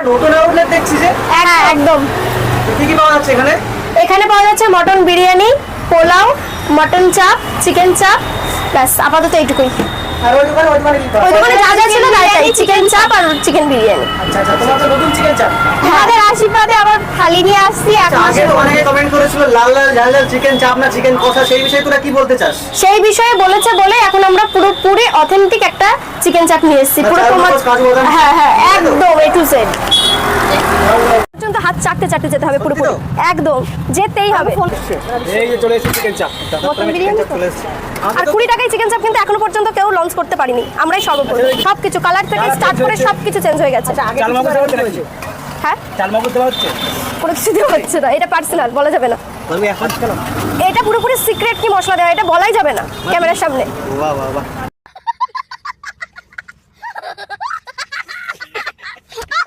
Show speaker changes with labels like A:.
A: নতুন আউটলেট দেখছি যে।
B: হ্যাঁ একদম।
A: কি কি পাওয়া যাচ্ছে এখানে?
B: এখানে পাওয়া যাচ্ছে মটন বিরিয়ানি, পোলাও, মটন চাপ, চিকেন চাপ, ব্যাস আপাতত এইটুকুই।
A: আর ওই দোকানে কি পাওয়া?
B: ওই দোকানে যা যা ছিল তাই চিকেন চাপ আর চিকেন বিরিয়ানি।
A: আচ্ছা আচ্ছা, তোমার তো নতুন চিকেন চাপ।
B: আমাদের আশীর্বাদে আবার থালি নিয়ে আসছি এক
A: আচ্ছা,
B: মাস
A: আগে তো অনেকে কমেন্ট করেছিল লাল লাল ঝাল ঝাল চিকেন চাপ না চিকেন কষা, সেই বিষয়ে তোরা কি বলতে চাস?
B: সেই বিষয়ে বলেছে বলে এখন আমরা পুরোপুরি অথেন্টিক একটা চিকেন চাপ নিয়ে এসেছি। পুরো তোমার হ্যাঁ হ্যাঁ একদম এ টু জেড পর্যন্ত হাত চাটতে চাটতে যেতে হবে পুরোপুরি, একদম যেতেই হবে।
A: এই যে চলে এসেছে চিকেন চাপ।
B: মটন বিরিয়ানি তো।
A: চলে এসেছে।
B: আর 20 টাকায় চিকেন চাপ কিন্তু এখনো পর্যন্ত কেউ লঞ্চ করতে পারিনি, আমরাই সর্বপ্রথম। সবকিছু কালার থেকে স্টার্ট করে সবকিছু চেঞ্জ হয়ে গেছে।
A: চাল মাগুর দেওয়া হচ্ছে নাকি?
B: হ্যাঁ
A: চাল মাগুর দেওয়া হচ্ছে?
B: কোনো কিছু দেওয়া হচ্ছে না, এটা পার্সোনাল বলা যাবে না।
A: আমি এখন খেলাম।
B: এটা পুরোপুরি সিক্রেট কি মশলা দেওয়া এটা বলাই যাবে না ক্যামেরার সামনে।
A: বাহ বাহ বাহ।